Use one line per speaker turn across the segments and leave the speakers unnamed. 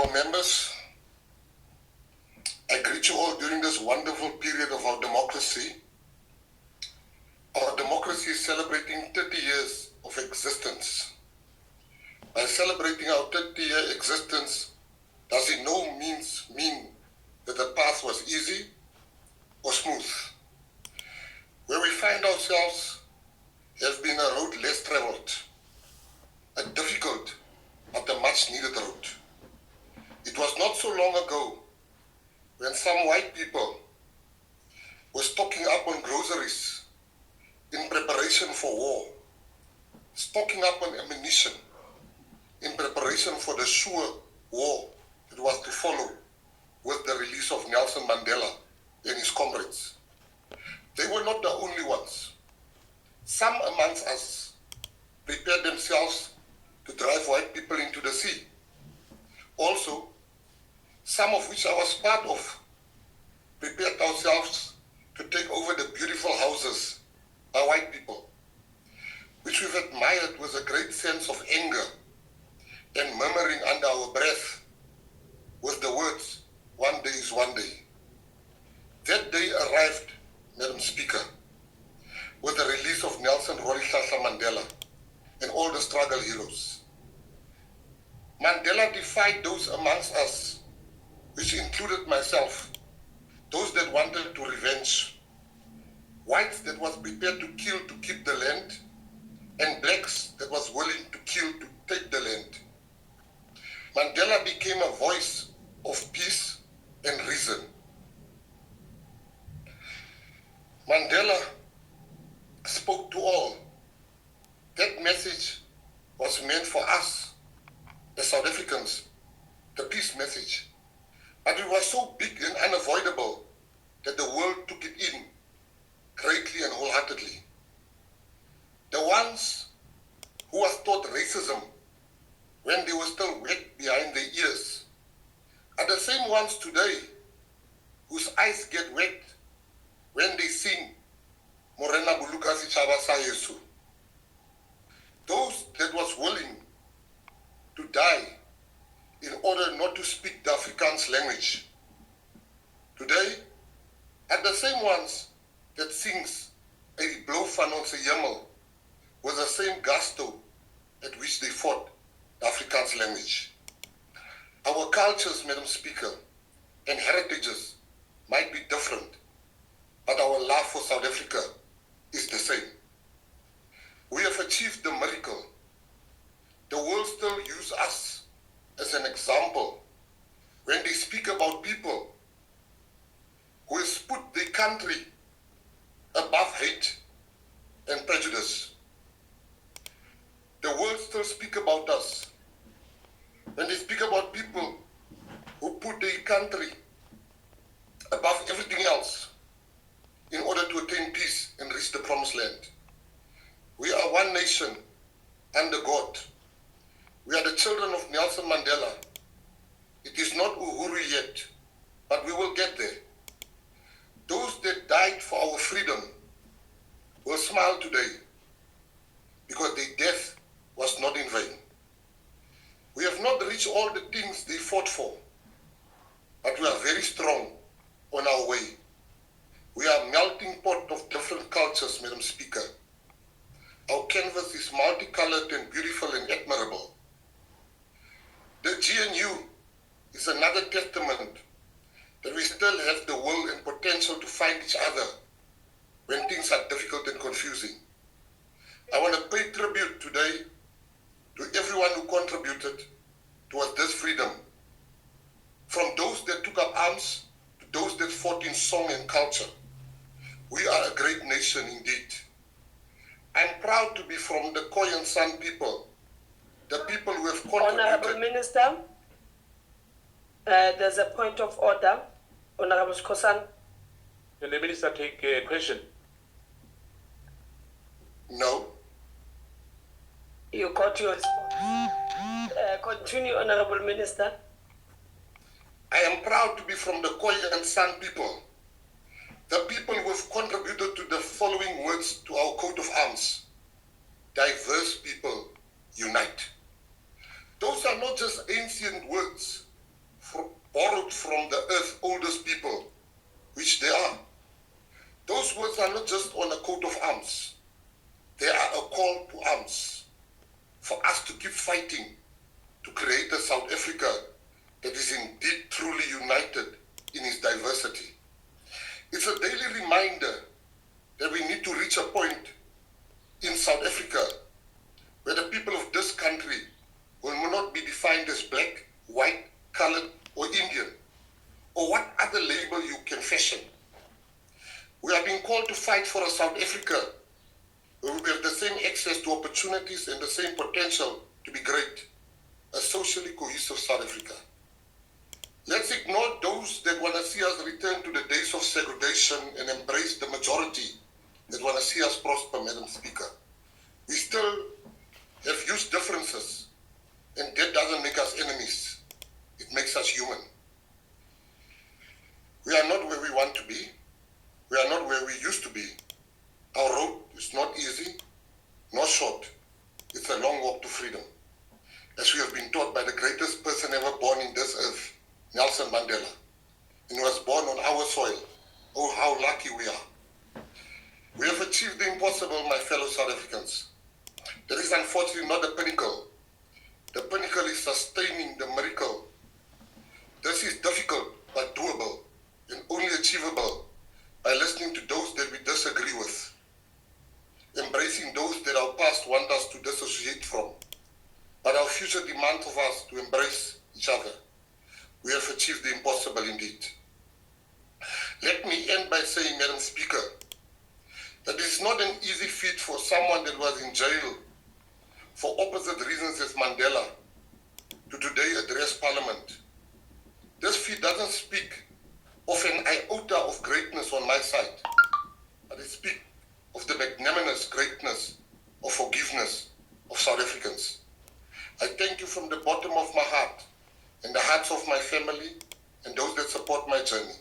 Honorable members, I greet you all during this wonderful period of our democracy. Our democracy is celebrating 30 years of existence. By celebrating our 30-year existence does in no means mean that the path was easy or smooth. Where we find ourselves has been a road less traveled, a difficult but a much needed road. It was not so long ago when some white people were stocking up on groceries in preparation for war, stocking up on ammunition in preparation for the sure war that was to follow with the release of Nelson Mandela and his comrades. They were not the only ones. Some amongst us prepared themselves to drive white people into the sea. Also, some of which I was part of, prepared ourselves to take over the beautiful houses by white people, which we've admired with a great sense of anger and murmuring under our breath with the words, "One day is one day." That day arrived, Madam Speaker, with the release of Nelson Mandela and all the struggle heroes. Mandela defied those amongst us, which included myself, those that wanted to revenge, whites that was prepared to kill to keep the land, and blacks that was willing to kill to take the land. Mandela became a voice of peace and reason. Mandela spoke to all. That message was meant for us as South Africans, the peace message. But it was so big and unavoidable that the world took it in greatly and wholeheartedly. The ones who was taught racism when they were still wet behind their ears are the same ones today whose eyes get wet when they sing Morena Buluka Sichaba Sayesu. Those that was willing to die in order not to speak the Afrikaans language today are the same ones that sings a blow van onze hemel with the same gusto at which they fought the Afrikaans language. Our cultures, Madam Speaker, and heritages might be different, but our love for South Africa is the same. We have achieved the miracle. The world still uses us as an example when they speak about people who has put their country above hate and prejudice. The world still speak about us when they speak about people who put their country above everything else in order to attain peace and reach the promised land. We are one nation under God. We are the children of Nelson Mandela. It is not Uhuru yet, but we will get there. Those that died for our freedom will smile today because their death was not in vain. We have not reached all the things they fought for, but we are very strong on our way. We are a melting pot of different cultures, Madam Speaker. Our canvas is multicolored and beautiful and admirable. The GNU is another testament that we still have the will and potential to find each other when things are difficult and confusing. I want to pay tribute today to everyone who contributed towards this freedom, from those that took up arms to those that fought in song and culture. We are a great nation indeed. I'm proud to be from the Khoi and San people, the people who have contributed.
Honorable Minister, there's a point of order. Honorable Kosan.
Can the Minister take a question?
No.
You got your response. Continue, Honorable Minister.
I am proud to be from the Khoi and San people, the people who have contributed to the following words to our coat of arms: diverse people unite. Those are not just ancient words, borrowed from the earth's oldest people, which they are. Those words are not just on a coat of arms. They are a call to arms for us to keep fighting to create a South Africa that is indeed truly united in its diversity. It's a daily reminder that we need to reach a point in South Africa where the people of this country will not be defined as black, white, colored, or Indian, or what other label you can fashion. We are being called to fight for a South Africa where we have the same access to opportunities and the same potential to be great, a socially cohesive South Africa. Let's ignore those that want to see us return to the days of segregation and embrace the majority that want to see us prosper, Madam Speaker. We still have huge differences, and that doesn't make us enemies. It makes us human. We are not where we want to be. We are not where we used to be. Our road is not easy, nor short. It's a long walk to freedom. As we have been taught by the greatest person ever born in this earth, Nelson Mandela, and he was born on our soil. Oh, how lucky we are. We have achieved the impossible, my fellow South Africans. That is unfortunately not the pinnacle. The pinnacle is sustaining the miracle. This is difficult but doable and only achievable by listening to those that we disagree with, embracing those that our past want us to dissociate from, but our future demands of us to embrace each other. We have achieved the impossible indeed. Let me end by saying, Madam Speaker, that it is not an easy feat for someone that was in jail for opposite reasons as Mandela to today address Parliament. This feat doesn't speak of an iota of greatness on my side, but it speaks of the magnanimous greatness of forgiveness of South Africans. I thank you from the bottom of my heart and the hearts of my family and those that support my journey.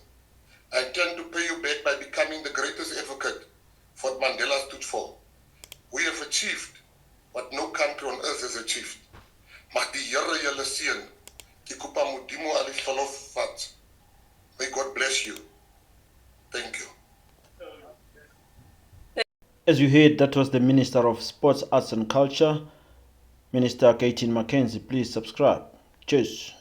I intend to pay you back by becoming the greatest advocate for what Mandela stood for. We have achieved what no country on earth has achieved. Mag die Here julle seën. Ki kopa modimo al die verlof vat. May God bless you. Thank you.
As you heard, that was the Minister of Sports, Arts and Culture, Minister Gayton Mckenzie. Please subscribe. Cheers.